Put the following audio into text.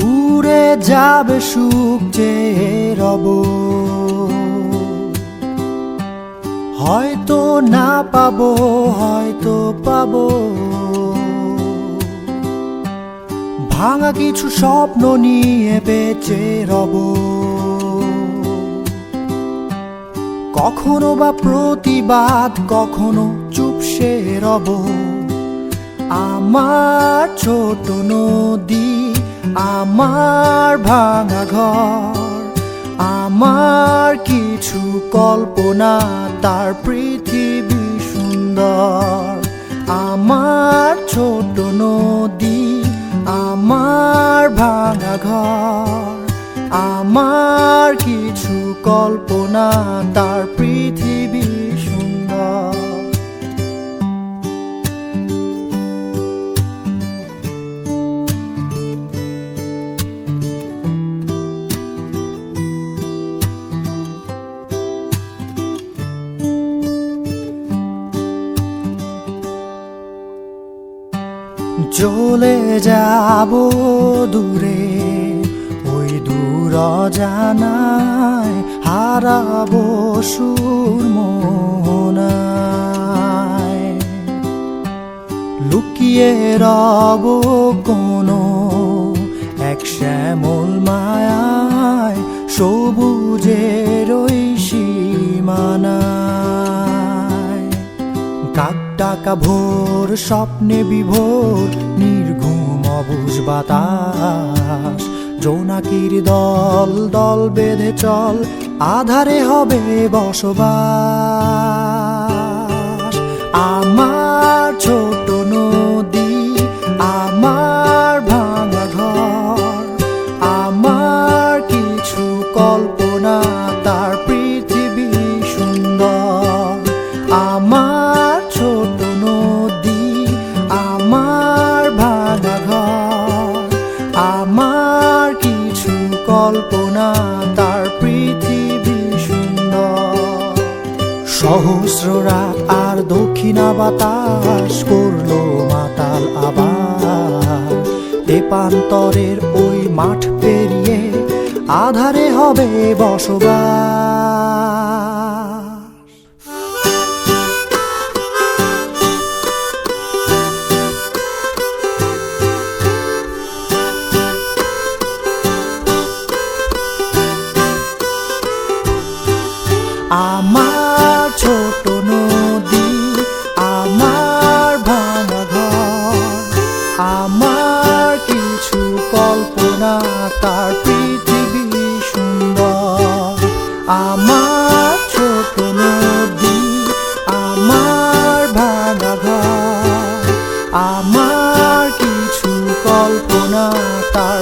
উড়ে যাবে সুখ চেয়ে রব, হয়তো না পাবো হয়তো পাবো। ভাঙা কিছু স্বপ্ন নিয়ে বেঁচে রব, কখনো বা প্রতিবাদ কখনো চুপসে রব। আমার ছোট নদী, আমার ভাঙা ঘর, আমার কিছু কল্পনা, তার পৃথিবী সুন্দর। আমার ছোট নদী, আমার ভাঙা ঘর, আমার কিছু কল্পনা, তার পৃথিবী সুন্দর। চলে যাব দূরে, ওই দূর অজানায় হারাবো সুর মোহনায়। লুকিয়ে রব কোনো এক শ্যামল মায়ায়, সবুজের ওই সীমানায়। কাক ডাকা ভোর, স্বপ্নে বিভোর, নির্ঘুম অবুঝ বাতাস। জোনাকির দল দল বেঁধে চল, আধারে হবে বসবাস। আমার ছোট নদী, আমার ভাঙা ঘর, আমার কিছু কল্পনা, তার পৃথিবী সুন্দর। আমার ছোট নদী, আমার ভাঙা ঘর, আমার কিছু কল্পনা, তার পৃথিবী সুন্দর। সহস্র রাত আর দক্ষিণা বাতাস করলো মাতাল আবার। তেপান্তরের ওই মাঠ পেরিয়ে আধারে হবে বসবাস। আমার ছোট নদী, আমার ভাঙা ঘর, আমার কিছু কল্পনা, তার পৃথিবী সুন্দর। আমার ছোট নদী, আমার ভাঙা ঘর, আমার কিছু কল্পনা, তার